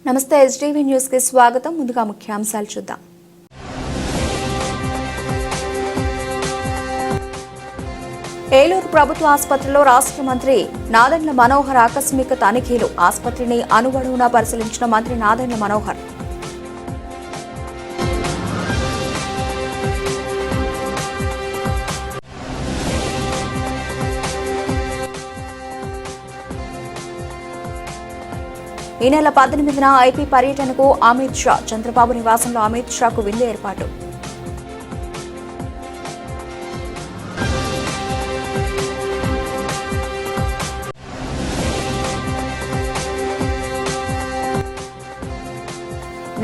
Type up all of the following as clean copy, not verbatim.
నమస్తే STV news కి స్వాగతం. ముందుగా ముఖ్యాంశాలు చూద్దాం. ఏలూరు ప్రభుత్వ ఆసుపత్రిలో రాష్ట్ర మంత్రి నాదెండ్ల మనోహర్ ఆకస్మిక తనిఖీలు. ఆసుపత్రిని అణువణువునా పరిశీలించిన మంత్రి నాదెండ్ల మనోహర్. ఈ నెల 18న ఐపీ పర్యటనకు అమిత్ షా. చంద్రబాబు నివాసంలో అమిత్ షాకు విందు ఏర్పాటు.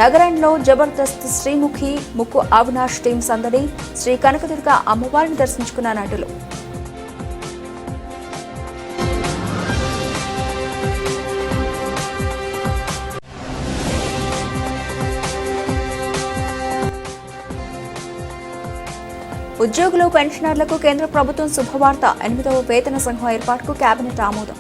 నగరంలో జబర్దస్త్ శ్రీముఖి ముక్కు అవినాష్ టీం సందడి. శ్రీ కనకదుర్గ అమ్మవారిని దర్శించుకున్న నటులు. ఉద్యోగులు పెన్షనర్లకు కేంద్ర ప్రభుత్వం శుభవార్త. 8వ వేతన సంఘం ఏర్పాటుకు కేబినెట్ ఆమోదం.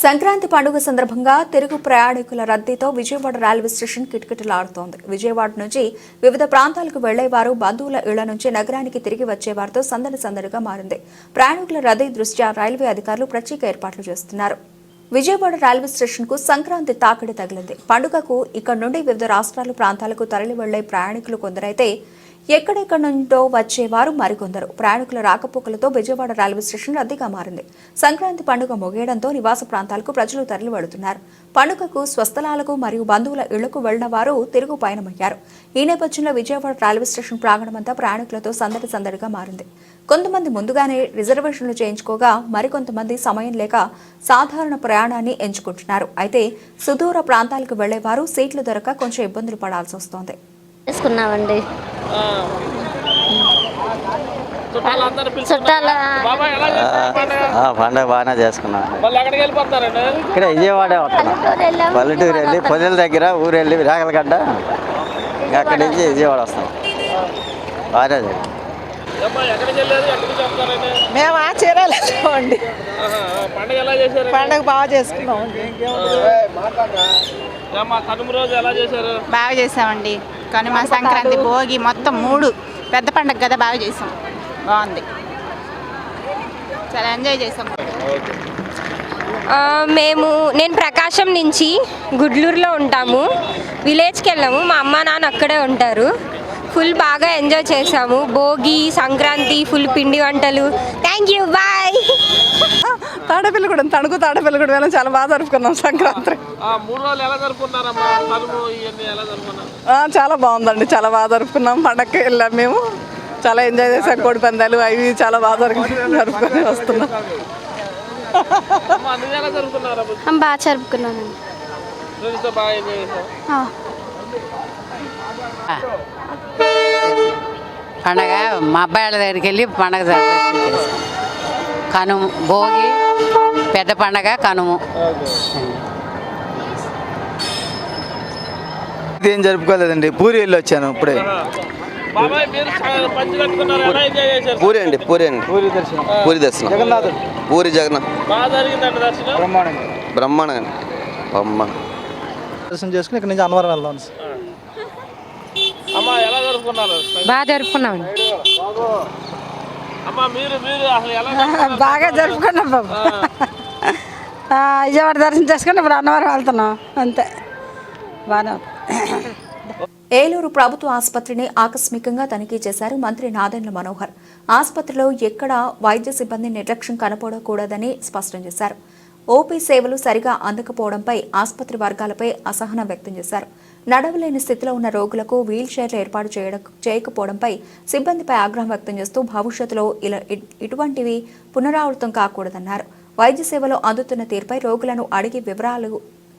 సంక్రాంతి పండుగ సందర్భంగా తిరుగు ప్రయాణికుల రద్దీతో విజయవాడ రైల్వే స్టేషన్ కిటకిటలాడుతోంది. విజయవాడ నుంచి వివిధ ప్రాంతాలకు వెళ్లేవారు బంధువుల ఇళ్ల నుంచి నగరానికి తిరిగి వచ్చేవారితో సందడి సందడిగా మారింది. ప్రయాణికుల రద్దీ దృష్ట్యా రైల్వే అధికారులు ప్రత్యేక ఏర్పాట్లు చేస్తున్నారు. విజయవాడ రైల్వే స్టేషన్ కు సంక్రాంతి తాకిడి తగిలింది. పండుగకు ఇక్కడ నుండి వివిధ రాష్ట్రాలు ప్రాంతాలకు తరలి వెళ్లే ప్రయాణికులు కొందరైతే ఎక్కడెక్కడి నుండో వచ్చేవారు మరికొందరు. ప్రయాణికుల రాకపోకలతో విజయవాడ రైల్వే స్టేషన్ రద్దీగా మారింది. సంక్రాంతి పండుగ ముగియడంతో నివాస ప్రాంతాలకు ప్రజలు తరలి వెళుతున్నారు. పండుగకు స్వస్థలాలకు మరియు బంధువుల ఇళ్లకు వెళ్లిన వారు తిరుగు పయనమయ్యారు. ఈ నేపథ్యంలో విజయవాడ రైల్వే స్టేషన్ ప్రాంగణమంతా ప్రయాణికులతో సందడి సందడిగా మారింది. కొంతమంది ముందుగానే రిజర్వేషన్లు చేయించుకోగా మరికొంతమంది సమయం లేక సాధారణ ప్రయాణాన్ని ఎంచుకుంటున్నారు. అయితే సుదూర ప్రాంతాలకు వెళ్లేవారు సీట్లు దొరక కొంచెం ఇబ్బందులు పడాల్సి వస్తోంది. పండుగ బాగానే చేసుకున్నాం. ఇక్కడ విజయవాడ పల్లెటూరు వెళ్ళి పొదల దగ్గర ఊరు వెళ్ళి రాగలగడ్డ అక్కడి నుంచి విజయవాడ వస్తాం. బాగానే మేము చీరాలండి. పండుగ బాగా చేసుకున్నాం. బాగా చేసామండి. కనుమ, సంక్రాంతి, భోగి మొత్తం 3 పెద్ద పండుగ కదా, బాగా చేసాం. బాగుంది, చాలా ఎంజాయ్ చేసాం. నేను ప్రకాశం నుంచి గుడ్లూరులో ఉంటాము. విలేజ్కి వెళ్ళాము. మా అమ్మ నాన్న అక్కడే ఉంటారు. ఫుల్ బాగా ఎంజాయ్ చేసాము. భోగి, సంక్రాంతి, ఫుల్ పిండి వంటలు. Thank you, bye. Tadepalligudem Tadepalligudem చాలా బాగా జరుపుకున్నాం సంక్రాంతి. చాలా బాగుందండి, చాలా బాగా జరుపుకున్నాం. పండగకి వెళ్ళాం మేము, చాలా ఎంజాయ్ చేసాం. కోడి పందాలు అవి చాలా బాగా జరుపుకొని వస్తున్నాం. బాగా జరుపుకున్నాను. పండగ మా అబ్బాయి వాళ్ళ దగ్గరికి వెళ్ళి పండగ చేసాం. కనుము, భోగి పెద్ద పండగ, కనుము. ఏం జరుపుకోలేదండి, పూరి వెళ్ళి వచ్చాను ఇప్పుడే. పూరి అండి, పూరి దర్శనం. పూరి జగన్నాథ్ బ్రహ్మాండంగా దర్శనం చేసుకుని ఇక్కడ నుంచి అన్నవరం వెళ్దాం. బాగా జరుపుకున్నాం. బాగా జరుపుకున్నాం బాబు. విజయవాడ దర్శనం చేసుకుని ఇప్పుడు అన్నవరం వెళ్తున్నాం. అంతే, బాగా. ఏలూరు ప్రభుత్వ ఆసుపత్రిని ఆకస్మికంగా తనిఖీ చేశారు మంత్రి నాదెండ్ల మనోహర్. ఆసుపత్రిలో ఎక్కడా వైద్య సిబ్బంది నిర్లక్ష్యం కనపడకూడదని స్పష్టం చేశారు. ఓపీ సేవలు సరిగా అందకపోవడంపై ఆసుపత్రి వర్గాలపై అసహనం వ్యక్తం చేశారు. నడవలేని స్థితిలో ఉన్న రోగులకు వీల్ చైర్లు ఏర్పాటు చేయకపోవడంపై సిబ్బందిపై ఆగ్రహం వ్యక్తం చేస్తూ భవిష్యత్తులో ఇటువంటివి పునరావృతం కాకూడదన్నారు. వైద్య సేవలో అందుతున్న తీరుపై రోగులను అడిగి వివరాలు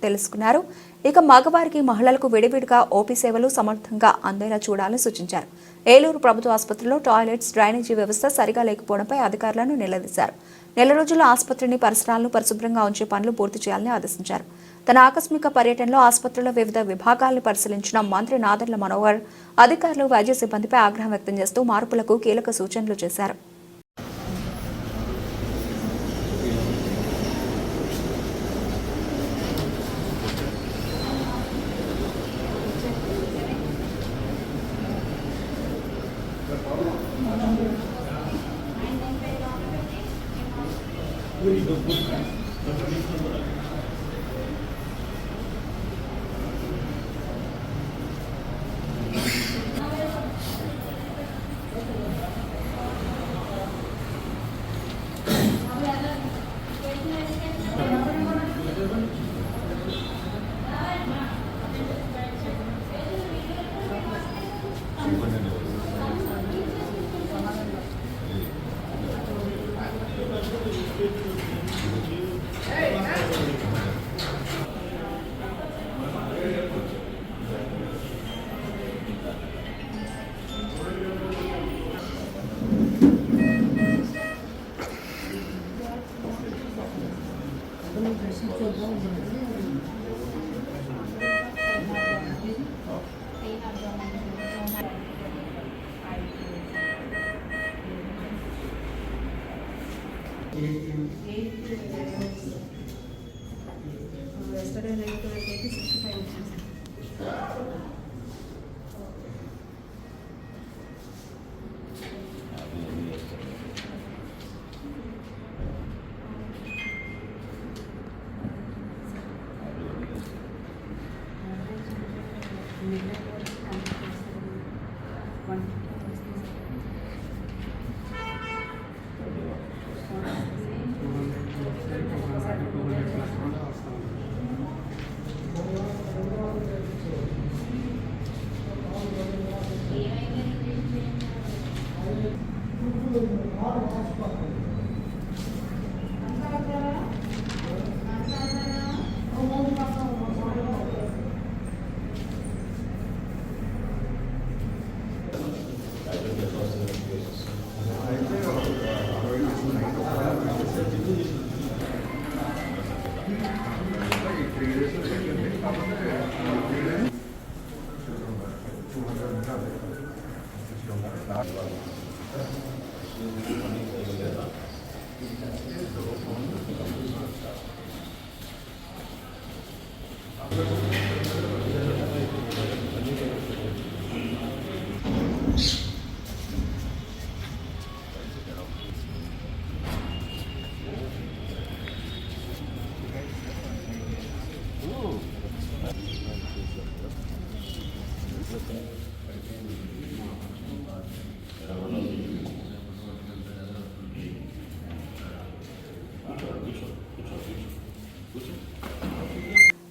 తెలుసుకున్నారు. ఇక మగవారికి మహిళలకు విడివిడిగా ఓపీ సేవలు సమర్థంగా అందేలా చూడాలని సూచించారు. ఏలూరు ప్రభుత్వ ఆసుపత్రిలో టాయిలెట్స్, డ్రైనేజీ వ్యవస్థ సరిగా లేకపోవడంపై అధికారులను నిలదీశారు. నెల రోజుల్లో ఆసుపత్రిని పరిసరాలను పరిశుభ్రంగా ఉంచే పనులు పూర్తి చేయాలని ఆదేశించారు. తన ఆకస్మిక పర్యటనలో ఆసుపత్రిలో వివిధ విభాగాలను పరిశీలించిన మంత్రి నాదెళ్ల మనోహర్ అధికారులు, వైద్య సిబ్బందిపై ఆగ్రహం వ్యక్తం చేస్తూ మార్పులకు కీలక సూచనలు చేశారు.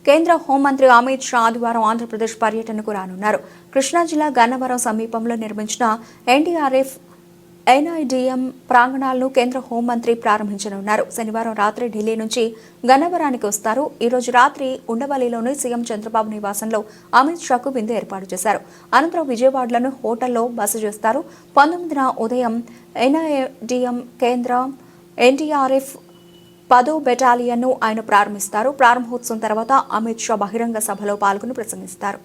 కేంద్ర హోంమంత్రి అమిత్ షా ఆదివారం ఆంధ్రప్రదేశ్ పర్యటనకు రానున్నారు. కృష్ణా జిల్లా గన్నవరం సమీపంలో నిర్మించిన ఎన్డీఆర్ఎఫ్ ఎన్ఐడిఎం ప్రాంగణాలను కేంద్ర హోంమంత్రి ప్రారంభించనున్నారు. శనివారం రాత్రి ఢిల్లీ నుంచి గన్నవరానికి వస్తారు. ఈ రోజు రాత్రి ఉండవల్లిలోని సీఎం చంద్రబాబు నివాసంలో అమిత్ షాకు విందు ఏర్పాటు చేశారు. అనంతరం విజయవాడలోని హోటల్లో బస చేస్తారు. 19న ఉదయం ఎన్ఐడిఎం కేంద్ర ఎన్డీఆర్ఎఫ్ 10వ బెటాలియన్ను ఆయన ప్రారంభిస్తారు. ప్రారంభోత్సవం తర్వాత అమిత్ షా బహిరంగ సభలో పాల్గొని ప్రసంగిస్తారు.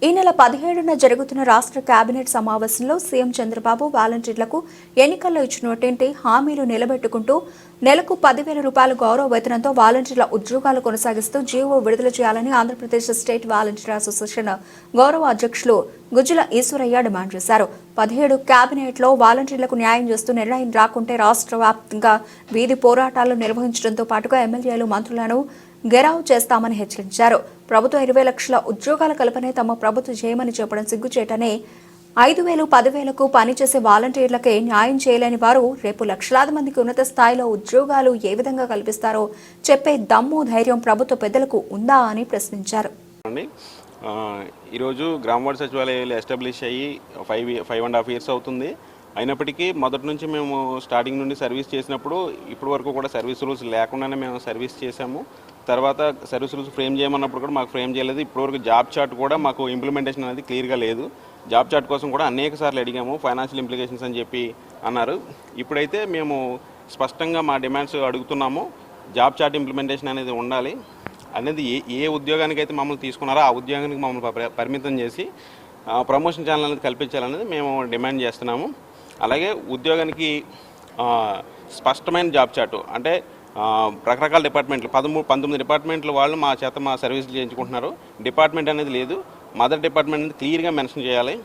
ఈ నెల 17న జరుగుతున్న రాష్ట్ర కేబినెట్ సమావేశంలో సీఎం చంద్రబాబు వాలంటీర్లకు ఎన్నికల్లో ఇచ్చినటువంటి హామీలు నిలబెట్టుకుంటూ నెలకు 10,000 రూపాయల గౌరవ వేతనంతో వాలంటీర్ల ఉద్యోగాలు కొనసాగిస్తూ జీవో విడుదల చేయాలని ఆంధ్రప్రదేశ్ స్టేట్ వాలంటీర్ అసోసియేషన్ గౌరవ అధ్యక్షులు గుజ్జుల ఈశ్వరయ్య డిమాండ్ చేశారు. 17 కేబినెట్లో వాలంటీర్లకు న్యాయం చేస్తూ నిర్ణయం రాకుంటే రాష్ట్ర వ్యాప్తంగా వీధి పోరాటాలు నిర్వహించడంతో పాటుగా ఎమ్మెల్యేలు, మంత్రులను గెరావ్ చేస్తామని హెచ్చరించారు. ప్రభుత్వం 20 లక్షల ఉద్యోగాల కల్పనే తమ ప్రభుత్వం చేయమని చెప్పడం సిగ్గుచేటని 5,000, 10,000కు పనిచేసే వాలంటీర్లకే న్యాయం చేయలేని వారు రేపు లక్షలాది మందికి ఉన్నత స్థాయిలో ఉద్యోగాలు ఏ విధంగా కల్పిస్తారో చెప్పే దమ్ము ధైర్యం ప్రభుత్వ పెద్దలకు ఉందా అని ప్రశ్నించారు. ఈరోజు గ్రామవార్డు సచివాలయాలు ఎస్టాబ్లిష్ అయ్యి 5.5 years అవుతుంది. అయినప్పటికీ మొదటి నుంచి మేము స్టార్టింగ్ నుండి సర్వీస్ చేసినప్పుడు ఇప్పటి వరకు కూడా సర్వీస్ రూల్స్ లేకుండానే మేము సర్వీస్ చేసాము. తర్వాత సర్వీస్ రూల్స్ ఫ్రేమ్ చేయమన్నప్పుడు కూడా మాకు ఫ్రేమ్ చేయలేదు. ఇప్పటివరకు జాబ్ చార్ట్ కూడా మాకు ఇంప్లిమెంటేషన్ అనేది క్లియర్గా లేదు. జాబ్ చార్ట్ కోసం కూడా అనేక సార్లు అడిగాము. ఫైనాన్షియల్ ఇంప్లికేషన్స్ అని చెప్పి అన్నారు. ఇప్పుడైతే మేము స్పష్టంగా మా డిమాండ్స్ అడుగుతున్నాము. జాబ్ చార్ట్ ఇంప్లిమెంటేషన్ అనేది ఉండాలి అనేది ఏ ఉద్యోగానికి అయితే మమ్మల్ని తీసుకున్నారో ఆ ఉద్యోగానికి మమ్మల్ని పరిమితం చేసి ప్రమోషన్ ఛానల్ అనేది కల్పించాలనేది మేము డిమాండ్ చేస్తున్నాము. అలాగే ఉద్యోగానికి స్పష్టమైన జాబ్ చార్టు అంటే రకరకాల డిపార్ట్మెంట్లు 19 డిపార్ట్మెంట్ల వాళ్ళు మా చేత మా సర్వీసులు చేయించుకుంటున్నారు. డిపార్ట్మెంట్ అనేది లేదు. మదర్ డిపార్ట్మెంట్ అనేది క్లియర్గా మెన్షన్ చేయాలి.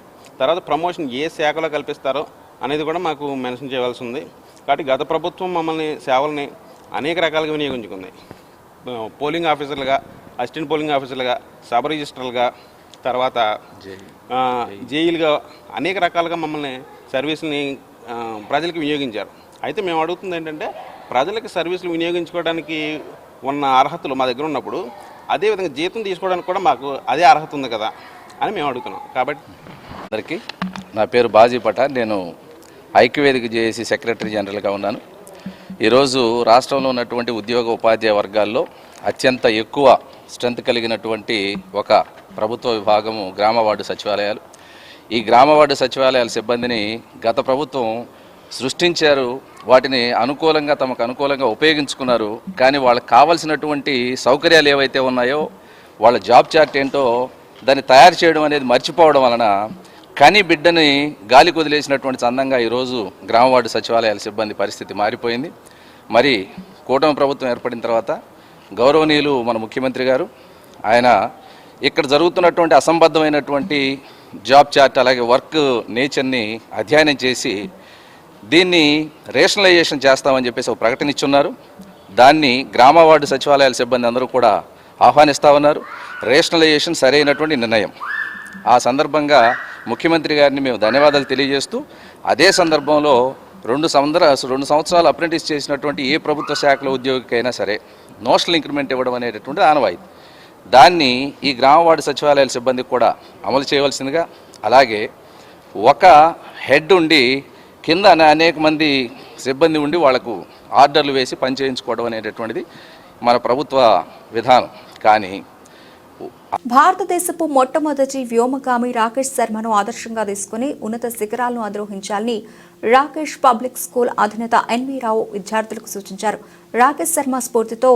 తర్వాత ప్రమోషన్ ఏ శాఖలో కల్పిస్తారో అనేది కూడా మాకు మెన్షన్ చేయవలసి ఉంది. కాబట్టి గత ప్రభుత్వం మమ్మల్ని సేవల్ని అనేక రకాలుగా వినియోగించుకుంది. పోలింగ్ ఆఫీసర్లుగా, అసిస్టెంట్ పోలింగ్ ఆఫీసర్లుగా, సబ్ రిజిస్టర్లుగా, తర్వాత జేఈలుగా అనేక రకాలుగా మమ్మల్ని సర్వీసుని ప్రజలకు వినియోగించారు. అయితే మేము అడుగుతుంది ఏంటంటే ప్రజలకు సర్వీసులు వినియోగించుకోవడానికి ఉన్న అర్హతలు మా దగ్గర ఉన్నప్పుడు అదేవిధంగా జీతం తీసుకోవడానికి కూడా మాకు అదే అర్హత ఉంది కదా అని మేము అడుగుతున్నాం. కాబట్టి అందరికీ నా పేరు బాజీ పఠాన్, నేను ఐక్యవేదిక జేఏసీ సెక్రటరీ జనరల్గా ఉన్నాను. ఈరోజు రాష్ట్రంలో ఉన్నటువంటి ఉద్యోగ ఉపాధ్యాయ వర్గాల్లో అత్యంత ఎక్కువ స్ట్రెంత్ కలిగినటువంటి ఒక ప్రభుత్వ విభాగము గ్రామ వార్డు సచివాలయాలు. ఈ గ్రామ వార్డు సచివాలయాల సిబ్బందిని గత ప్రభుత్వం సృష్టించారు. వాటిని తమకు అనుకూలంగా ఉపయోగించుకున్నారు. కానీ వాళ్ళకి కావాల్సినటువంటి సౌకర్యాలు ఏవైతే ఉన్నాయో, వాళ్ళ జాబ్ చార్ట్ ఏంటో దాన్ని తయారు చేయడం అనేది మర్చిపోవడం వలన కని బిడ్డని గాలి కుదిలేసినటువంటి చందంగా ఈరోజు గ్రామ వార్డు సచివాలయాల సిబ్బంది పరిస్థితి మారిపోయింది. మరి కూటమి ప్రభుత్వం ఏర్పడిన తర్వాత గౌరవనీయులు మన ముఖ్యమంత్రి గారు ఆయన ఇక్కడ జరుగుతున్నటువంటి అసంబద్ధమైనటువంటి జాబ్ చార్ట్ అలాగే వర్క్ నేచర్ని అధ్యయనం చేసి దీన్ని రేషనలైజేషన్ చేస్తామని చెప్పేసి ఒక ప్రకటన ఇచ్చున్నారు. దాన్ని గ్రామ వార్డు సచివాలయాల సిబ్బంది అందరూ కూడా ఆహ్వానిస్తూ ఉన్నారు. రేషనలైజేషన్ సరైనటువంటి నిర్ణయం. ఆ సందర్భంగా ముఖ్యమంత్రి గారిని మేము ధన్యవాదాలు తెలియజేస్తూ, అదే సందర్భంలో 2 సంవత్సరాలు అప్రెంటిస్ చేసినటువంటి ఏ ప్రభుత్వ శాఖల ఉద్యోగికైనా సరే నోషనల్ ఇంక్రిమెంట్ ఇవ్వడం అనేటటువంటి ఆనవాయితీ. దాన్ని ఈ గ్రామ వార్డు సచివాలయాల సిబ్బందికి కూడా అమలు చేయవలసిందిగా, అలాగే ఒక హెడ్ ఉండి కింద అనేక మంది సిబ్బంది ఉండి వాళ్లకు ఆర్డర్లు వేసి పనిచేయించుకోవడం అనేటటువంటిది మన ప్రభుత్వ విధానం. కానీ భారతదేశపు మొట్టమొదటి వ్యోమగామి రాకేష్ శర్మను ఆదర్శంగా తీసుకుని ఉన్నత శిఖరాలను అధిరోహించాలని రాకేష్ పబ్లిక్ స్కూల్ అధినేత ఎన్వి రావు విద్యార్థులకు సూచించారు. రాకేష్ శర్మ స్ఫూర్తితో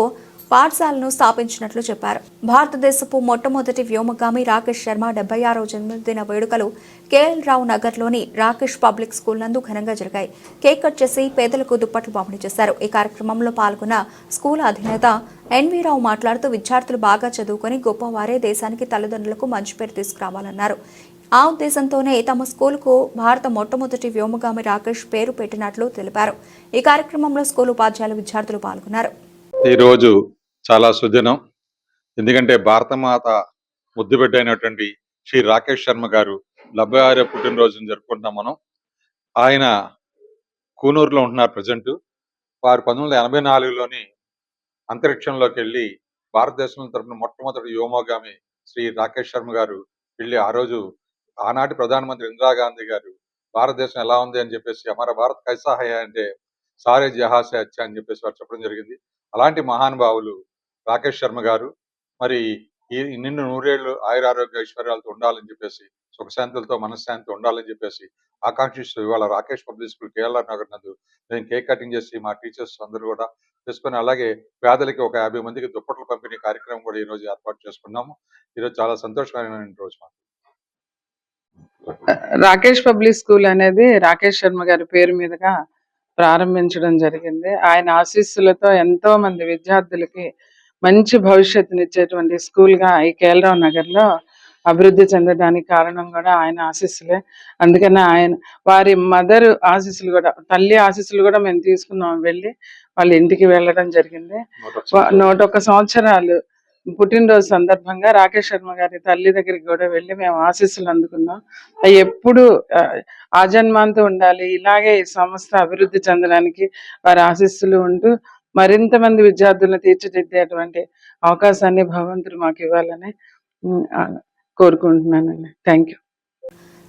పాఠశాలను స్థాపించినట్లు చెప్పారు. భారతదేశపు మొట్టమొదటి వ్యోమగామి రాకేష్ శర్మ 76వ జన్మదిన వేడుకలు కేఎల్ రావు నగర్లోని రాకేష్ పబ్లిక్ స్కూల్ నందు ఘనంగా జరిగాయి. కేక్ కట్ చేసి పేదలకు దుప్పట్లు పంపిణీ చేశారు. ఈ కార్యక్రమంలో పాల్గొన్న స్కూల్ అధినేత ఎన్వి రావు మాట్లాడుతూ విద్యార్థులు బాగా చదువుకొని గొప్పవారే దేశానికి తల్లిదండ్రులకు మంచి పేరు తీసుకురావాలన్నారు. ఆ ఉద్దేశంతోనే తమ స్కూలుకు భారత మొట్టమొదటి వ్యోమగామి రాకేష్ పేరు పెట్టినట్లు తెలిపారు. ఈ కార్యక్రమంలో స్కూల్ ఉపాధ్యాయులు, విద్యార్థులు పాల్గొన్నారు. ఈరోజు చాలా సుదినం. ఎందుకంటే భారతమాత ముద్దుబిడ్డ అయినటువంటి శ్రీ రాకేష్ శర్మ గారు 76వ పుట్టినరోజును జరుపుకుంటున్నాం మనం. ఆయన కూనూరులో ఉంటున్నారు ప్రజెంట్. వారు 1984లోని అంతరిక్షంలోకి వెళ్ళి భారతదేశం తరపున మొట్టమొదటి వ్యోమగామి శ్రీ రాకేష్ శర్మ గారు వెళ్ళి ఆ రోజు ఆనాటి ప్రధానమంత్రి ఇందిరాగాంధీ గారు భారతదేశం ఎలా ఉంది అని చెప్పేసి హమారా భారత్ కైసా హై అంటే సారే జహాసే అచ్చా అని చెప్పేసి వారు చెప్పడం జరిగింది. అలాంటి మహానుభావులు రాకేష్ శర్మ గారు మరి నిన్ను 100 ఏళ్ళు ఆయురారోగ్య ఐశ్వర్యాలతో ఉండాలని చెప్పేసి, సుఖశాంతులతో మనశ్శాంతి ఉండాలని చెప్పేసి ఆకాంక్షిస్తూ ఇవాళ Rakesh public school KLR Nagar నందు నేను కేక్ కటింగ్ చేసి మా టీచర్స్ అందరూ కూడా చేసుకుని, అలాగే పేదలకి ఒక 50 మందికి దుప్పట్లు పంపిణీ కార్యక్రమం కూడా ఈ రోజు ఏర్పాటు చేసుకున్నాము. ఈరోజు చాలా సంతోషకరమైన రోజు మాకు. రాకేష్ పబ్లిక్ స్కూల్ అనేది రాకేష్ శర్మ గారి పేరు మీదుగా ప్రారంభించడం జరిగింది. ఆయన ఆశీస్సులతో ఎంతో మంది విద్యార్థులకి మంచి భవిష్యత్తునిచ్చేటువంటి స్కూల్ గా ఈ కేఎల్రావు నగర్ లో అభివృద్ధి చెందడానికి కారణం కూడా ఆయన ఆశీస్సులే. అందుకనే వారి మదర్ ఆశీస్సులు కూడా, తల్లి ఆశీస్సులు కూడా మేము తీసుకున్నాం. వెళ్ళి వాళ్ళ ఇంటికి వెళ్ళడం జరిగింది. 101 సంవత్సరాలు పుట్టినరోజు సందర్భంగా రాకేష్ శర్మ గారి తల్లి దగ్గరికి కూడా వెళ్ళి మేము ఆశీస్సులు అందుకున్నాం. అవి ఎప్పుడు ఆజన్మాంతో ఉండాలి, ఇలాగే ఈ సంస్థ అభివృద్ధి చెందడానికి వారి ఆశీస్సులు ఉంటూ మరింత మంది విద్యార్థులను తీర్చిదిద్దేటువంటి అవకాశాన్ని భగవంతుడు మాకు ఇవ్వాలని కోరుకుంటున్నానండి. Thank you.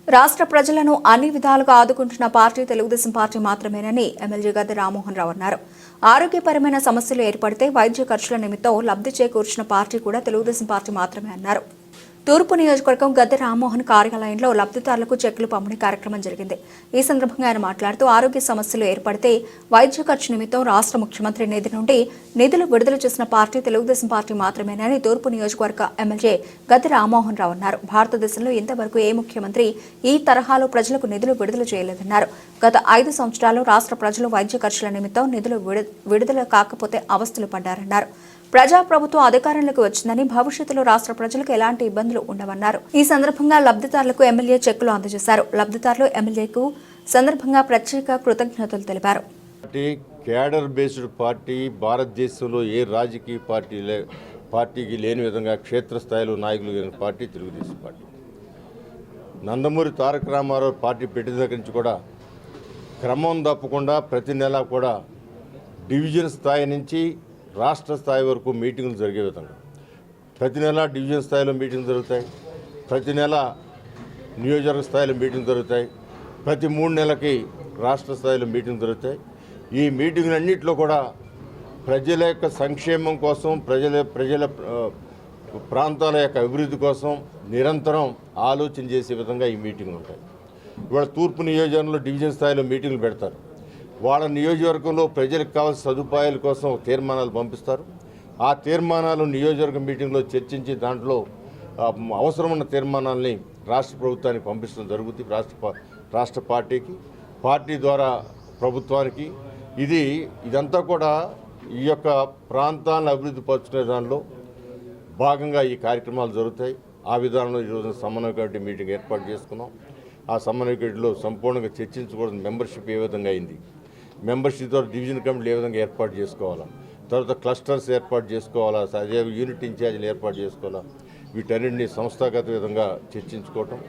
రాష్ట్ర ప్రజలను అన్ని విధాలుగా ఆదుకుంటున్న పార్టీ తెలుగుదేశం పార్టీ మాత్రమేనని ఎమ్మెల్యే గద్దె రామ్మోహన్ రావు అన్నారు. ఆరోగ్యపరమైన సమస్యలు ఏర్పడితే వైద్య ఖర్చుల నిమిత్తం లబ్ధి చేకూర్చిన పార్టీ కూడా తెలుగుదేశం పార్టీ మాత్రమే అన్నారు. తూర్పు నియోజకవర్గం గద్దె రామ్మోహన్ కార్యాలయంలో లబ్ధిదారులకు చెక్కులు పంపిణీ కార్యక్రమం జరిగింది. ఈ సందర్భంగా ఆయన మాట్లాడుతూ ఆరోగ్య సమస్యలు ఏర్పడితే వైద్య ఖర్చు నిమిత్తం రాష్ట్ర ముఖ్యమంత్రి నిధి నుండి నిధులు విడుదల చేసిన పార్టీ తెలుగుదేశం పార్టీ మాత్రమేనని తూర్పు నియోజకవర్గ ఎమ్మెల్యే గద్దె రామ్మోహన్ రావు అన్నారు. భారతదేశంలో ఇంతవరకు ఏ ముఖ్యమంత్రి ఈ తరహాలో ప్రజలకు నిధులు విడుదల చేయలేదన్నారు. గత 5 సంవత్సరాలు రాష్ట్ర ప్రజలు వైద్య ఖర్చుల నిమిత్తం నిధులు విడుదల కాకపోతే అవస్థలు పడ్డారన్నారు. ప్రజాప్రభుత్వం అధికారంలోకి వచ్చిందని భవిష్యత్తులో రాష్ట్ర ప్రజలకు ఎలాంటి ఇబ్బందులు ఉండవన్నారు. ఈ సందర్భంగా లబ్ధిదారులకు ఎమ్మెల్యే చెక్కులు అందజేశారు. లబ్ధిదారులు ఎమ్మెల్యేకు సందర్భంగా ప్రత్యేక కృతజ్ఞతలు తెలిపారు. క్యాడర్ బేస్డ్ పార్టీ భారతదేశంలో ఏ రాజకీయ పార్టీకి లేని విధంగా క్షేత్రస్థాయిలో నాయకులు లేని party Telugu Desam party. Nandamuri Taraka Ramarao party పెట్టిన దగ్గర నుంచి కూడా క్రమం తప్పకుండా ప్రతి నెల కూడా డివిజన్ స్థాయి నుంచి రాష్ట్ర స్థాయి వరకు మీటింగులు జరిగే విధంగా ప్రతి నెల డివిజన్ స్థాయిలో మీటింగ్లు జరుగుతాయి, ప్రతి నెల నియోజకవర్గ స్థాయిలో మీటింగ్లు జరుగుతాయి, ప్రతి 3 నెలలకి రాష్ట్ర స్థాయిలో మీటింగ్లు జరుగుతాయి. ఈ మీటింగులన్నింటిలో కూడా ప్రజల యొక్క సంక్షేమం కోసం, ప్రజల ప్రాంతాల యొక్క అభివృద్ధి కోసం నిరంతరం ఆలోచన చేసే విధంగా ఈ మీటింగ్లు ఉంటాయి. ఇవాళ తూర్పు నియోజకవర్గంలో డివిజన్ స్థాయిలో మీటింగ్లు పెడతారు. వాళ్ళ నియోజకవర్గంలో ప్రజలకు కావాల్సిన సదుపాయాల కోసం తీర్మానాలు పంపిస్తారు. ఆ తీర్మానాలు నియోజకవర్గ మీటింగ్లో చర్చించి దాంట్లో అవసరమైన తీర్మానాలని రాష్ట్ర ప్రభుత్వానికి పంపించడం జరుగుతుంది. రాష్ట్ర పార్టీ ద్వారా ప్రభుత్వానికి. ఇదంతా కూడా ఈ యొక్క ప్రాంతాలను అభివృద్ధి పరుచుకునే దానిలో భాగంగా ఈ కార్యక్రమాలు జరుగుతాయి. ఆ విధానంలో ఈరోజు సమన్వయ కమిటీ మీటింగ్ ఏర్పాటు చేసుకున్నాం. ఆ సమన్వయ కమిటీలో సంపూర్ణంగా చర్చించుకోవడం, మెంబర్షిప్ ఏ విధంగా అయింది, మెంబర్షిప్ ద్వారా డివిజన్ కమిటీలు ఏ విధంగా ఏర్పాటు చేసుకోవాలా, తర్వాత క్లస్టర్స్ ఏర్పాటు చేసుకోవాలా, అదే యూనిట్ ఇన్ఛార్జీలు ఏర్పాటు చేసుకోవాలా, వీటన్నింటినీ సంస్థాగత విధంగా చర్చించుకోవటం.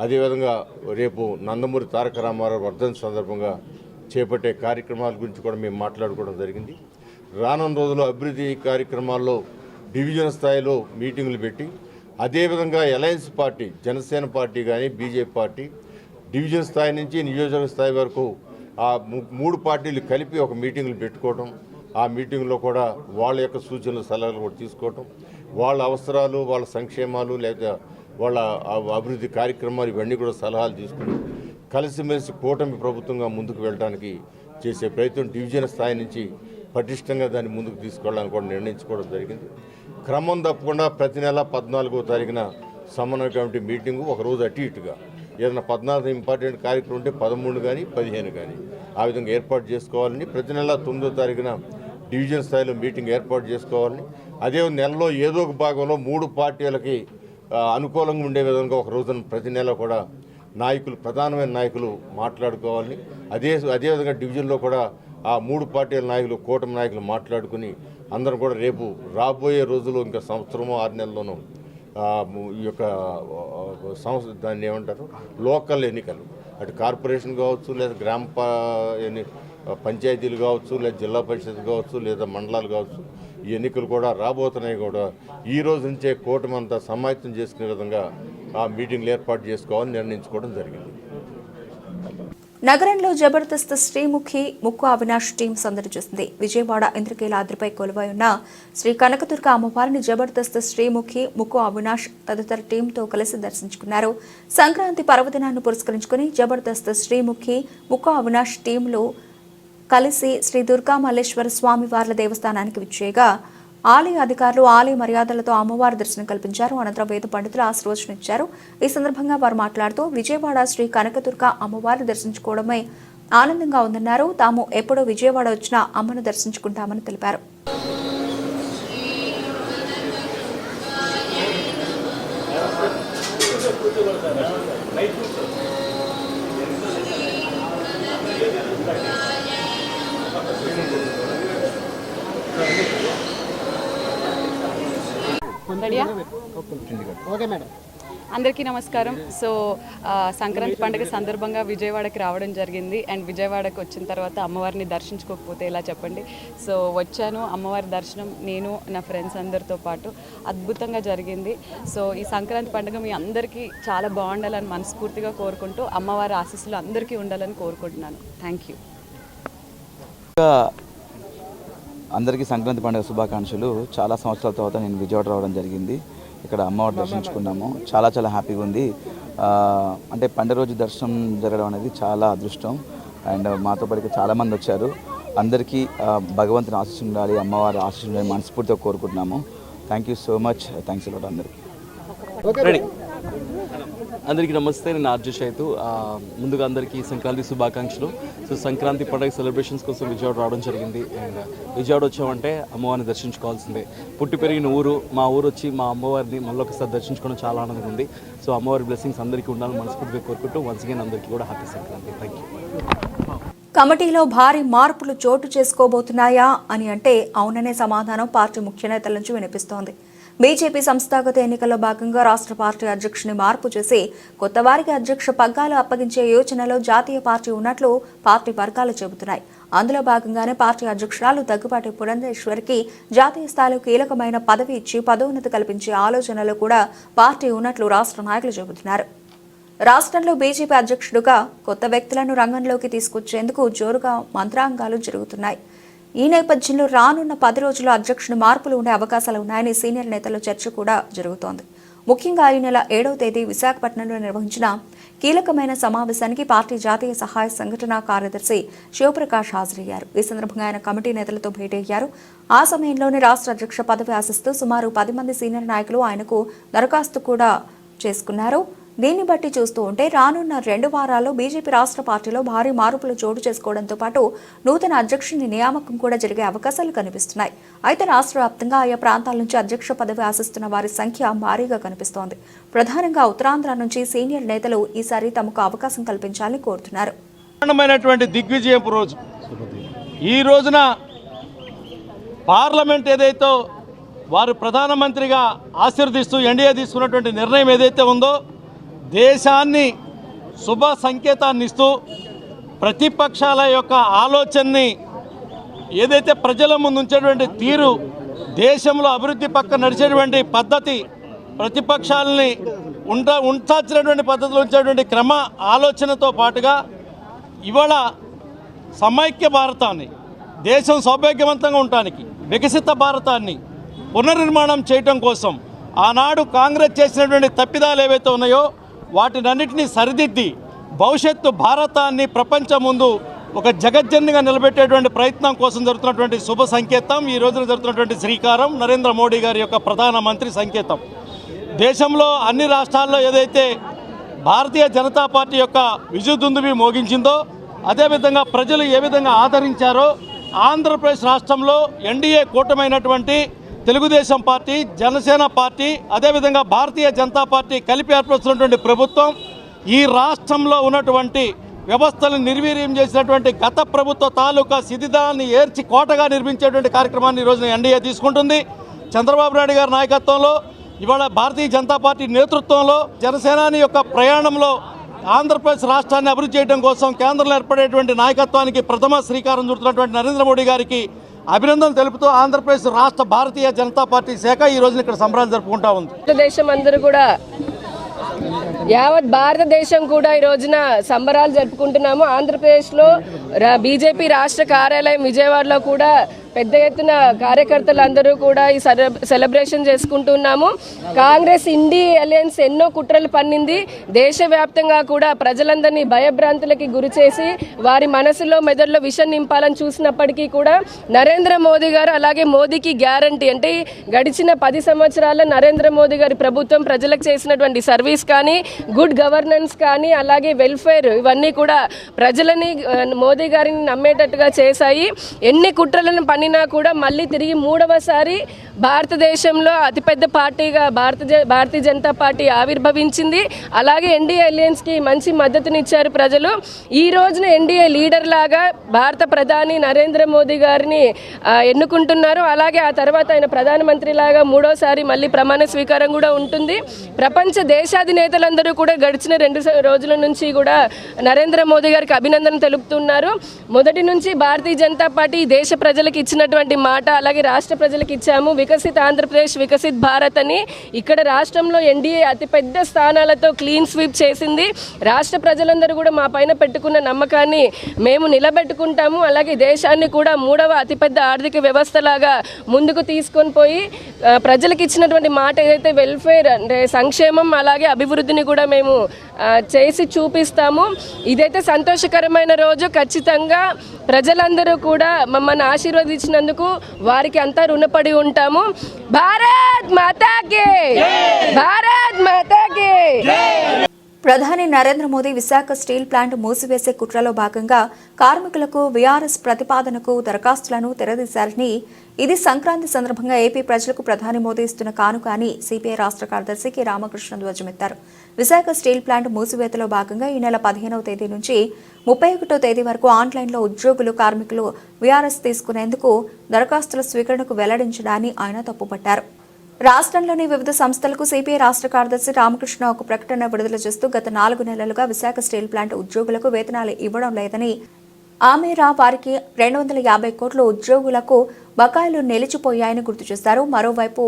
అదేవిధంగా రేపు నందమూరి తారక రామారావు వర్ధంతి సందర్భంగా చేపట్టే కార్యక్రమాల గురించి కూడా మేము మాట్లాడుకోవడం జరిగింది. రానున్న రోజుల్లో అభివృద్ధి కార్యక్రమాల్లో డివిజన్ స్థాయిలో మీటింగులు పెట్టి, అదేవిధంగా అలయన్స్ పార్టీ, జనసేన పార్టీ కానీ బీజేపీ పార్టీ డివిజన్ స్థాయి నుంచి నియోజకవర్గ స్థాయి వరకు ఆ 3 పార్టీలు కలిపి ఒక మీటింగులు పెట్టుకోవటం. ఆ మీటింగ్లో కూడా వాళ్ళ యొక్క సూచనలు సలహాలు కూడా తీసుకోవటం, వాళ్ళ అవసరాలు, వాళ్ళ సంక్షేమాలు, లేదా వాళ్ళ అభివృద్ధి కార్యక్రమాలు ఇవన్నీ కూడా సలహాలు తీసుకుని కలిసిమెలిసి కూటమి ప్రభుత్వంగా ముందుకు వెళ్ళడానికి చేసే ప్రయత్నం డివిజన్ స్థాయి నుంచి పటిష్టంగా దాన్ని ముందుకు తీసుకెళ్ళడానికి కూడా నిర్ణయించుకోవడం జరిగింది. క్రమం తప్పకుండా ప్రతి నెల 14వ తారీఖున సమన్వయ కమిటీ మీటింగు, ఒకరోజు అటు ఇటుగా ఏదైనా 14 ఇంపార్టెంట్ కార్యక్రమం ఉంటే 13 కానీ 15 కానీ ఆ విధంగా ఏర్పాటు చేసుకోవాలని, ప్రతి నెల 9వ తారీఖున డివిజన్ స్థాయిలో మీటింగ్ ఏర్పాటు చేసుకోవాలని, అదే నెలలో ఏదో ఒక భాగంలో 3 పార్టీలకి అనుకూలంగా ఉండే విధంగా ఒక రోజున ప్రతి నెల కూడా ప్రధానమైన నాయకులు మాట్లాడుకోవాలని, అదేవిధంగా డివిజన్లో కూడా ఆ 3 పార్టీల నాయకులు, కూటమి నాయకులు మాట్లాడుకుని అందరం కూడా రేపు రాబోయే రోజుల్లో ఇంకా సంవత్సరమో 6 నెలల్లోనూ ఈ యొక్క సంస్థ దాన్ని ఏమంటారు లోకల్ ఎన్నికలు, అటు కార్పొరేషన్ కావచ్చు, లేదా పంచాయతీలు కావచ్చు, లేదా జిల్లా పరిషత్ కావచ్చు, లేదా మండలాలు కావచ్చు, ఈ ఎన్నికలు కూడా రాబోతున్నాయి. కూడా ఈ రోజు నుంచే కూటమి అంతా సమాయత్తం చేసుకునే విధంగా ఆ మీటింగ్లు ఏర్పాటు చేసుకోవాలని నిర్ణయించుకోవడం జరిగింది. నగరంలో జబర్దస్త్ శ్రీముఖి ముక్కు అవినాష్ టీం సందడి చేసింది. విజయవాడ ఇంద్రకీలాద్రిపై కొలువై ఉన్న శ్రీ కనకదుర్గ అమ్మవారిని జబర్దస్త్ శ్రీముఖి ముక్కు అవినాష్ తదితర టీంతో కలిసి దర్శించుకున్నారు. సంక్రాంతి పర్వదినాన్ని పురస్కరించుకుని జబర్దస్త్ శ్రీముఖి ముక్కు అవినాష్ టీంలో కలిసి శ్రీ దుర్గా మల్లేశ్వర స్వామి వార్ల దేవస్థానానికి విచ్చేయగా ఆలయ అధికారులు ఆలయ మర్యాదలతో అమ్మవారి దర్శనం కల్పించారు. అనంతరం వేద పండితులు ఆశీర్వచనం ఇచ్చారు. ఈ సందర్భంగా వారు మాట్లాడుతూ విజయవాడ శ్రీ కనకదుర్గ అమ్మవారిని దర్శించుకోవడమే ఆనందంగా ఉందన్నారు. తాము ఎప్పుడూ విజయవాడ వచ్చినా అమ్మను దర్శించుకుంటామని తెలిపారు. రెడీయా? Okay madam. అందరికీ నమస్కారం. సో సంక్రాంతి పండుగ సందర్భంగా విజయవాడకి రావడం జరిగింది. అండ్ విజయవాడకి వచ్చిన తర్వాత అమ్మవారిని దర్శించుకోకపోతే ఎలా చెప్పండి. సో వచ్చాను, అమ్మవారి దర్శనం నేను నా ఫ్రెండ్స్ అందరితో పాటు అద్భుతంగా జరిగింది. సో ఈ సంక్రాంతి పండుగ మీ అందరికీ చాలా బాగుండాలని మనస్ఫూర్తిగా కోరుకుంటూ అమ్మవారి ఆశీస్సులు అందరికీ ఉండాలని కోరుకుంటున్నాను. Thank you. అందరికీ సంక్రాంతి పండుగ శుభాకాంక్షలు. చాలా సంవత్సరాల తర్వాత నేను విజయవాడ రావడం జరిగింది. ఇక్కడ అమ్మవారి దర్శించుకున్నాము. చాలా చాలా హ్యాపీగా ఉంది. అంటే పండుగ రోజు దర్శనం జరగడం అనేది చాలా అదృష్టం. అండ్ మాతో పాటు చాలామంది వచ్చారు. అందరికీ భగవంతుని ఆశీస్సులు ఉండాలి, అమ్మవారి ఆశీస్సులు ఉండాలి మనస్ఫూర్తిగా కోరుకుంటున్నాము. Thank you so much. Thanks a lot అందరికీ. అందరికీ నమస్తే, నేను ఆర్జే చైతు. ముందుగా అందరికీ సంక్రాంతి శుభాకాంక్షలు. సో సంక్రాంతి పండుగ సెలబ్రేషన్స్ కోసం విజయవాడ రావడం జరిగింది. అండ్ విజయవాడ వచ్చామంటే అమ్మవారిని దర్శించుకోవాల్సిందే. పుట్టి పెరిగిన ఊరు, మా ఊరు వచ్చి మా అమ్మవారిని మళ్ళీ ఒకసారి దర్శించుకోవడం చాలా ఆనందంగా ఉంది. సో అమ్మవారి బ్లెస్సింగ్స్ అందరికీ ఉండాలని మనస్ఫూర్తిగా కోరుకుంటూ వన్స్ అగైన్ అందరికీ కూడా హ్యాపీ సంక్రాంతి. Thank you. కమిటీలో భారీ మార్పులు చోటు చేసుకోబోతున్నాయా అని అంటే అవుననే సమాధానం పార్టీ ముఖ్య నేతల నుంచి వినిపిస్తోంది. బీజేపీ సంస్థాగత ఎన్నికల్లో భాగంగా రాష్ట్ర పార్టీ అధ్యక్షుని మార్పు చేసి కొత్త వారికి అధ్యక్ష పగ్గాలు అప్పగించే యోచనలో జాతీయ పార్టీ ఉన్నట్లు పార్టీ వర్గాలు చెబుతున్నాయి. అందులో భాగంగానే పార్టీ అధ్యక్షురాలు దగ్గుబాటి పురంధేశ్వరికి జాతీయ స్థాయిలో కీలకమైన పదవి ఇచ్చి పదోన్నతి కల్పించే ఆలోచనలో కూడా పార్టీ ఉన్నట్లు రాష్ట్ర నాయకులు చెబుతున్నారు. రాష్ట్రంలో బీజేపీ అధ్యక్షుడుగా కొత్త వ్యక్తులను రంగంలోకి తీసుకొచ్చేందుకు జోరుగా మంత్రాంగాలు జరుగుతున్నాయి. ఈ నేపథ్యంలో రానున్న 10 రోజుల్లో అధ్యక్షుని మార్పులు ఉండే అవకాశాలు ఉన్నాయని సీనియర్ నేతల చర్చ కూడా జరుగుతోంది. ముఖ్యంగా ఈ నెల 7వ తేదీ విశాఖపట్నంలో నిర్వహించిన కీలకమైన సమావేశానికి పార్టీ జాతీయ సహాయ సంఘటన కార్యదర్శి శివప్రకాష్ హాజరయ్యారు. ఈ సందర్భంగా ఆయన కమిటీ నేతలతో భేటీ అయ్యారు. ఆ సమయంలోనే రాష్ట్ర అధ్యక్ష పదవి ఆశిస్తూ సుమారు 10 మంది సీనియర్ నాయకులు ఆయనకు దరఖాస్తు కూడా చేసుకున్నారు. దీన్ని బట్టి చూస్తూ ఉంటే రానున్న 2 వారాల్లో బీజేపీ రాష్ట్ర పార్టీలో భారీ మార్పులు చోటు చేసుకోవడంతో పాటు నూతన అధ్యక్షుని నియామకం కూడా జరిగే అవకాశాలు కనిపిస్తున్నాయి. అయితే రాష్ట్ర వ్యాప్తంగా ఆయా ప్రాంతాల నుంచి అధ్యక్ష పదవి ఆశిస్తున్న వారి సంఖ్య భారీగా కనిపిస్తోంది. ప్రధానంగా ఉత్తరాంధ్ర నుంచి సీనియర్ నేతలు ఈసారి తమకు అవకాశం కల్పించాలని కోరుతున్నారు. దిగ్విజయపు రోజు ఈ రోజున పార్లమెంట్ ఏదైతే వారు ప్రధానమంత్రిగా ఆశీర్వదిస్తూ ఎన్డీఏ తీసుకున్నటువంటి నిర్ణయం ఏదైతే ఉందో దేశాన్ని శుభ సంకేతాన్ని ఇస్తూ ప్రతిపక్షాల యొక్క ఆలోచనని ఏదైతే ప్రజల ముందు ఉంచేటువంటి తీరు, దేశంలో అభివృద్ధి పక్క నడిచేటువంటి పద్ధతి, ప్రతిపక్షాలని ఉంచాల్సినటువంటి పద్ధతిలో ఉంచేటువంటి క్రమ ఆలోచనతో పాటుగా ఇవాళ సమైక్య భారతాన్ని, దేశం సౌభాగ్యవంతంగా ఉండటానికి వికసిత భారతాన్ని పునర్నిర్మాణం చేయటం కోసం ఆనాడు కాంగ్రెస్ చేసినటువంటి తప్పిదాలు ఏవైతే ఉన్నాయో వాటినన్నింటినీ సరిదిద్ది భవిష్యత్తు భారతాన్ని ప్రపంచం ముందు ఒక జగజ్జన్నిగా నిలబెట్టేటువంటి ప్రయత్నం కోసం జరుగుతున్నటువంటి శుభ సంకేతం ఈ రోజున జరుగుతున్నటువంటి శ్రీకారం నరేంద్ర మోడీ గారి యొక్క ప్రధానమంత్రి సంకేతం. దేశంలో అన్ని రాష్ట్రాల్లో ఏదైతే భారతీయ జనతా పార్టీ యొక్క విజయదుందుబి మోగించిందో అదేవిధంగా ప్రజలు ఏ విధంగా ఆదరించారో ఆంధ్రప్రదేశ్ రాష్ట్రంలో ఎన్డీఏ కూటమైనటువంటి తెలుగుదేశం పార్టీ, జనసేన పార్టీ, అదేవిధంగా భారతీయ జనతా పార్టీ కలిపి ఏర్పరుస్తున్నటువంటి ప్రభుత్వం ఈ రాష్ట్రంలో ఉన్నటువంటి వ్యవస్థలను నిర్వీర్యం చేసినటువంటి గత ప్రభుత్వ తాలూకా శిథిలాన్ని ఏర్చి కోటగా నిర్మించేటువంటి కార్యక్రమాన్ని ఈరోజు ఎన్డీఏ తీసుకుంటుంది. చంద్రబాబు నాయుడు గారి నాయకత్వంలో ఇవాళ భారతీయ జనతా పార్టీ నేతృత్వంలో జనసేనాని యొక్క ప్రయాణంలో ఆంధ్రప్రదేశ్ రాష్ట్రాన్ని అభివృద్ధి చేయడం కోసం కేంద్రంలో ఏర్పడేటువంటి నాయకత్వానికి ప్రథమ శ్రీకారం చుడుతున్నటువంటి నరేంద్ర మోడీ గారికి అభినందనలు తెలుపుతూ ఆంధ్రప్రదేశ్ రాష్ట్ర భారతీయ జనతా పార్టీ శాఖ ఈ రోజున ఇక్కడ సంబరాలు జరుపుకుంటా ఉంది. దేశం అందరూ కూడా యావత్ భారతదేశం కూడా ఈ రోజున సంబరాలు జరుపుకుంటున్నాము. ఆంధ్రప్రదేశ్లో బీజేపీ రాష్ట్ర కార్యాలయం విజయవాడలో కూడా పెద్ద ఎత్తున కార్యకర్తలందరూ కూడా ఈ సెలబ్రేషన్ చేసుకుంటున్నాము. కాంగ్రెస్ ఇండి అలయన్స్ ఎన్నో కుట్రలు పన్నింది. దేశవ్యాప్తంగా కూడా ప్రజలందరినీ భయభ్రాంతులకి గురి చేసి వారి మనసులో మెదడులో విషం నింపాలని చూసినప్పటికీ కూడా నరేంద్ర మోదీ గారు అలాగే మోదీకి గ్యారంటీ అంటే గడిచిన 10 సంవత్సరాల నరేంద్ర మోదీ గారి ప్రభుత్వం ప్రజలకు చేసినటువంటి సర్వీస్ కానీ, గుడ్ గవర్నెన్స్ కానీ, అలాగే వెల్ఫేర్ ఇవన్నీ కూడా ప్రజలని మోదీ గారిని నమ్మేటట్టుగా చేశాయి. ఎన్ని కుట్రలను మానినా కూడా మళ్ళీ తిరిగి మూడవసారి భారతదేశంలో అతిపెద్ద పార్టీగా భారతీయ జనతా పార్టీ ఆవిర్భవించింది. అలాగే ఎన్డీఏ అలయన్స్కి మంచి మద్దతునిచ్చారు ప్రజలు. ఈ రోజున ఎన్డీఏ లీడర్ లాగా భారత ప్రధాని నరేంద్ర మోదీ గారిని ఎన్నుకుంటున్నారు. అలాగే ఆ తర్వాత ఆయన ప్రధానమంత్రి లాగా మూడోసారి మళ్ళీ ప్రమాణ స్వీకారం కూడా ఉంటుంది. ప్రపంచ దేశాధినేతలందరూ కూడా గడిచిన 2 రోజుల నుంచి కూడా నరేంద్ర మోదీ గారికి అభినందన తెలుపుతున్నారు. మొదటి నుంచి భారతీయ జనతా పార్టీ దేశ ప్రజలకు ఇచ్చినటువంటి మాట, అలాగే రాష్ట్ర ప్రజలకు ఇచ్చాము వికసిత్ ఆంధ్రప్రదేశ్ వికసిత్ భారత్ అని. ఇక్కడ రాష్ట్రంలో ఎన్డీఏ అతిపెద్ద స్థానాలతో క్లీన్ స్వీప్ చేసింది. రాష్ట్ర ప్రజలందరూ కూడా మా పైన పెట్టుకున్న నమ్మకాన్ని మేము నిలబెట్టుకుంటాము. అలాగే దేశాన్ని కూడా 3వ అతిపెద్ద ఆర్థిక వ్యవస్థలాగా ముందుకు తీసుకొని పోయి ప్రజలకు ఇచ్చినటువంటి మాట ఏదైతే వెల్ఫేర్ అంటే సంక్షేమం అలాగే అభివృద్ధిని కూడా మేము చేసి చూపిస్తాము. ఇదైతే సంతోషకరమైన రోజు. ఖచ్చితంగా ప్రజలందరూ కూడా మమ్మల్ని ఆశీర్వదించినందుకు వారికి అంతా రుణపడి ఉంటాము. భారత్ మాతాకి, భారత్ మాతాకి. ప్రధాని నరేంద్ర మోదీ విశాఖ స్టీల్ ప్లాంట్ మూసివేసే కుట్రలో భాగంగా కార్మికులకు వీఆర్ఎస్ ప్రతిపాదనకు దరఖాస్తులను తెరదీశారని, ఇది సంక్రాంతి సందర్భంగా ఏపీ ప్రజలకు ప్రధాని మోదీ ఇస్తున్న కానుక అని సిపిఐ రాష్ట్ర కార్యదర్శి కె రామకృష్ణ ధ్వజమెత్తారు. విశాఖ స్టీల్ ప్లాంట్ మూసివేతలో భాగంగా ఈ నెల 15వ తేదీ నుంచి 31వ తేదీ వరకు ఆన్లైన్లో ఉద్యోగులు కార్మికులు వీఆర్ఎస్ తీసుకునేందుకు దరఖాస్తుల స్వీకరణకు వెల్లడించడాన్ని ఆయన తప్పుపట్టారు. రాష్ట్రంలోని వివిధ సంస్థలకు సిపిఐ రాష్ట్ర కార్యదర్శి రామకృష్ణ ఒక ప్రకటన విడుదల చేస్తూ గత 4 నెలలుగా విశాఖ స్టీల్ ప్లాంట్ ఉద్యోగులకు వేతనాలు ఇవ్వడం లేదని, ఆమెరా వారికి 250 కోట్ల ఉద్యోగులకు బకాయిలు నిలిచిపోయాయని గుర్తు చేశారు. మరోవైపు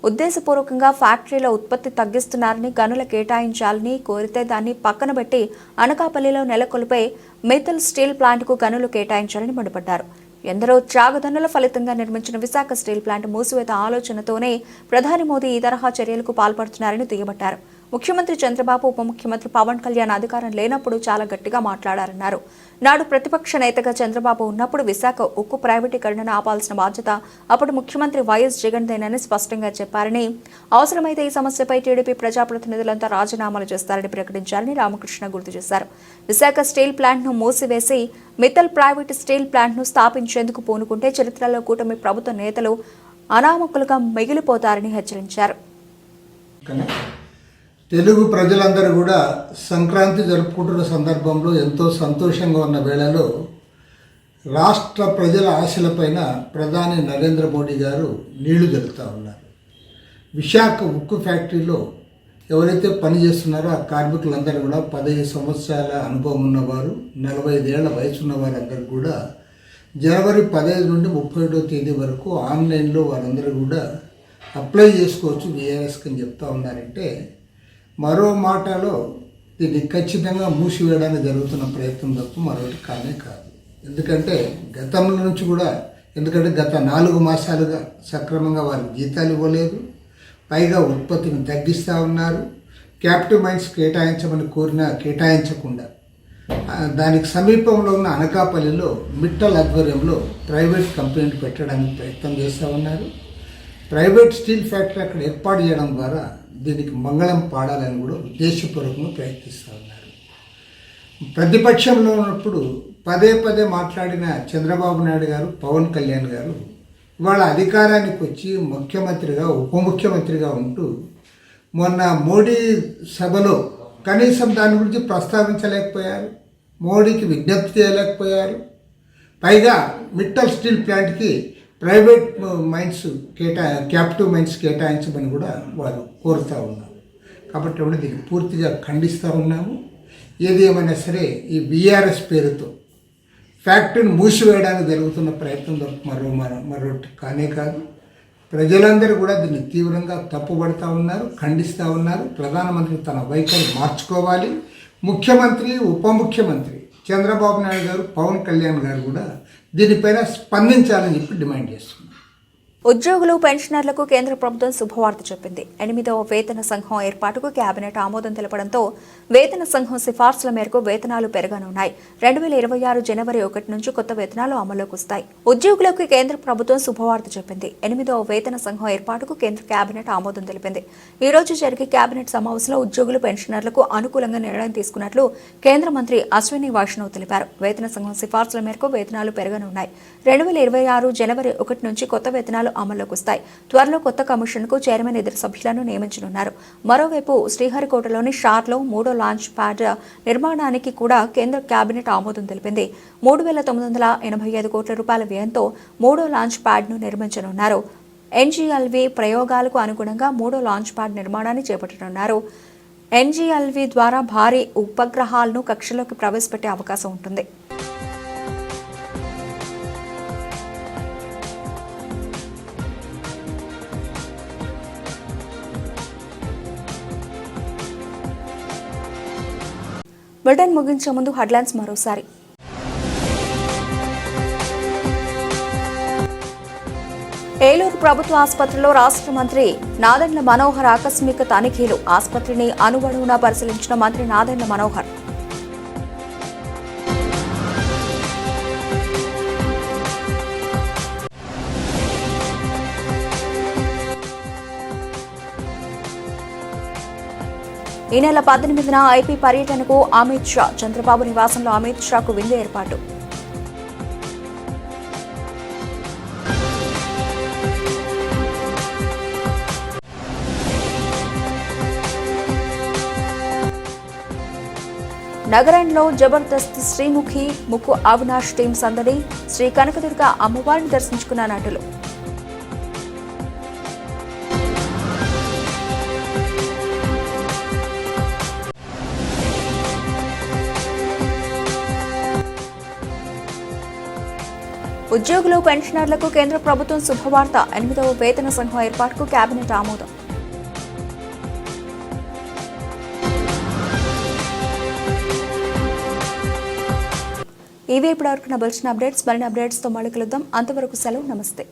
ఉద్దేశపూర్వకంగా ఫ్యాక్టరీల ఉత్పత్తి తగ్గిస్తున్నారని, గనుల కేటాయించాలని కోరితే దాన్ని పక్కన పెట్టి అనకాపల్లిలో నెలకొల్పే మిత్తల్ స్టీల్ ప్లాంట్కు గనులు కేటాయించాలని మండిపడ్డారు. ఎందరో త్యాగదనుల ఫలితంగా నిర్మించిన విశాఖ స్టీల్ ప్లాంట్ మూసివేత ఆలోచనతోనే ప్రధాని మోదీ ఈ తరహా చర్యలకు పాల్పడుతున్నారని దుయ్యబట్టారు. ముఖ్యమంత్రి చంద్రబాబు, ఉప ముఖ్యమంత్రి పవన్ కళ్యాణ్ అధికారం లేనప్పుడు చాలా గట్టిగా మాట్లాడారన్నారు. నాడు ప్రతిపక్ష నేతగా చంద్రబాబు ఉన్నప్పుడు విశాఖ ఉక్కు ప్రైవేటీకరణను ఆపాల్సిన బాధ్యత అప్పుడు ముఖ్యమంత్రి వైఎస్ జగన్దేనని స్పష్టంగా చెప్పారని, అవసరమైతే ఈ సమస్యపై టీడీపీ ప్రజాప్రతినిధులంతా రాజీనామాలు చేస్తారని ప్రకటించారని రామకృష్ణ గుర్తు చేశారు. విశాఖ స్టీల్ ప్లాంట్ను మూసివేసి మిత్తల్ ప్రైవేట్ స్టీల్ ప్లాంట్ను స్థాపించేందుకు పూనుకుంటే చరిత్రలో కూటమి ప్రభుత్వ నేతలు అనామకులుగా మిగిలిపోతారని హెచ్చరించారు. తెలుగు ప్రజలందరూ కూడా సంక్రాంతి జరుపుకుంటున్న సందర్భంలో ఎంతో సంతోషంగా ఉన్న వేళలో రాష్ట్ర ప్రజల ఆశలపైన ప్రధాని నరేంద్ర మోడీ గారు నీళ్లు జరుపుతూ ఉన్నారు. విశాఖ ఉక్కు ఫ్యాక్టరీలో ఎవరైతే పనిచేస్తున్నారో ఆ కార్మికులందరూ కూడా 15 సంవత్సరాల అనుభవం ఉన్నవారు, 45 ఏళ్ల వయసు ఉన్న వారందరూ కూడా జనవరి 15 నుండి 31వ తేదీ వరకు ఆన్లైన్లో వారందరూ కూడా అప్లై చేసుకోవచ్చు వీఆర్ఎస్కి అని చెప్తా ఉన్నారంటే, మరో మాటలో దీన్ని ఖచ్చితంగా మూసివేయడానికి జరుగుతున్న ప్రయత్నం తప్ప మరొకటి కానే కాదు. ఎందుకంటే గతంలో నుంచి కూడా గత 4 మాసాలుగా సక్రమంగా వారికి జీతాలు ఇవ్వలేదు, పైగా ఉత్పత్తిని తగ్గిస్తూ ఉన్నారు. క్యాపిటల్ మైన్స్ కేటాయించమని కోరినా కేటాయించకుండా దానికి సమీపంలో ఉన్న అనకాపల్లిలో మిట్టల్ ఆధ్వర్యంలో ప్రైవేట్ కంపెనీని పెట్టడానికి ప్రయత్నం చేస్తూ ఉన్నారు. ప్రైవేట్ స్టీల్ ఫ్యాక్టరీ అక్కడ ఏర్పాటు చేయడం ద్వారా దీనికి మంగళం పాడాలని కూడా ఉద్దేశపూర్వకంగా ప్రయత్నిస్తూ ఉన్నారు. ప్రతిపక్షంలో ఉన్నప్పుడు పదే మాట్లాడిన చంద్రబాబు నాయుడు గారు, పవన్ కళ్యాణ్ గారు ఇవాళ అధికారానికి వచ్చి ముఖ్యమంత్రిగా, ఉప ముఖ్యమంత్రిగా ఉంటూ మొన్న మోడీ సభలో కనీసం దాని గురించి ప్రస్తావించలేకపోయారు, మోడీకి విజ్ఞప్తి చేయలేకపోయారు. పైగా మిట్టల్ స్టీల్ ప్లాంట్కి ప్రైవేట్ మైన్స్ క్యాపిటల్ మైన్స్ కేటాయించమని కూడా వారు కోరుతూ ఉన్నారు. కాబట్టి దీన్ని పూర్తిగా ఖండిస్తూ ఉన్నాము. ఏది ఏమైనా సరే ఈ వీఆర్ఎస్ పేరుతో ఫ్యాక్టరీని మూసివేయడానికి జరుగుతున్న ప్రయత్నం మరొకటి కానే కాదు. ప్రజలందరూ కూడా దీన్ని తీవ్రంగా తప్పుపడుతూ ఉన్నారు, ఖండిస్తూ ఉన్నారు. ప్రధానమంత్రి తన వైఖరి మార్చుకోవాలి. ముఖ్యమంత్రి, ఉప ముఖ్యమంత్రి చంద్రబాబు నాయుడు గారు, పవన్ కళ్యాణ్ గారు కూడా దీనిపైన స్పందించాలని చెప్పి డిమాండ్ చేస్తున్నారు. ఉద్యోగులు పెన్షనర్లకు కేంద్ర ప్రభుత్వం శుభవార్త చెప్పింది. 8వ వేతన సంఘం ఏర్పాటుకు కేబినెట్ ఆమోదం తెలపడంతో వేతన సంఘం సిఫార్సుల మేరకు వేతనాలు పెరగనున్నాయి. 2026 జనవరి 1 నుంచి కొత్త వేతనాలు అమల్లోకి వస్తాయి. ఉద్యోగులకు కేంద్ర ప్రభుత్వం శుభవార్త చెప్పింది. 8వ వేతన సంఘం ఏర్పాటుకు కేంద్ర కేబినెట్ ఆమోదం తెలిపింది. ఈ రోజు జరిగే కేబినెట్ సమావేశంలో ఉద్యోగులు పెన్షనర్లకు అనుకూలంగా నిర్ణయం తీసుకున్నట్లు కేంద్ర మంత్రి అశ్విని వైష్ణవ్ తెలిపారు. వేతన సంఘం సిఫార్సుల మేరకు వేతనాలు పెరగనున్నాయి. 2026 జనవరి 1 నుంచి కొత్త వేతనాలు అమల్లోకి వస్తాయి. త్వరలో కొత్త కమిషన్ కు చైర్మన్ ఇద్దరు సభ్యులను నియమించనున్నారు. మరోవైపు శ్రీహరికోటలోని షార్లో 3వ లాంచ్ ప్యాడ్ నిర్మాణానికి కూడా కేంద్ర కేబినెట్ ఆమోదం తెలిపింది. 3,985 కోట్ల రూపాయల వ్యయంతో 3వ లాంచ్ ప్యాడ్ ను నిర్మించనున్నారు. ఎన్జీఎల్వి ప్రయోగాలకు అనుగుణంగా 3వ లాంచ్ ప్యాడ్ నిర్మాణాన్ని చేపట్టనున్నారు. ఎన్జీఎల్వి ద్వారా భారీ ఉపగ్రహాలను కక్షలోకి ప్రవేశపెట్టే అవకాశం ఉంటుంది. బులెటిన్ ముగించే ముందు హెడ్లైన్స్ మరోసారి. ఏలూరు ప్రభుత్వ ఆసుపత్రిలో రాష్ట్ర మంత్రి నాదెండ్ల మనోహర్ ఆకస్మిక తనిఖీలు. ఆసుపత్రిని అణువణువునా పరిశీలించిన మంత్రి నాదెండ్ల మనోహర్. ఈ నెల 18న ఐపీ పర్యటనకు అమిత్ షా. చంద్రబాబు నివాసంలో అమిత్ షాకు విందు ఏర్పాటు. నగరంలో జబర్దస్త్ శ్రీముఖి ముక్కు అవినాష్ టీం సందడి. శ్రీ కనకదుర్గ అమ్మవారిని దర్శించుకున్న నటులు. ఉద్యోగులు పెన్షనర్లకు కేంద్ర ప్రభుత్వం శుభవార్త. 8వ వేతన సంఘం ఏర్పాటుకు కేబినెట్ ఆమోదం. ఇవే ఇప్పటివరకు నా బులెటిన్ అప్డేట్స్. మరిన్ని అప్డేట్స్తో మళ్ళీ కలుద్దాం. అంతవరకు సెలవు. నమస్తే.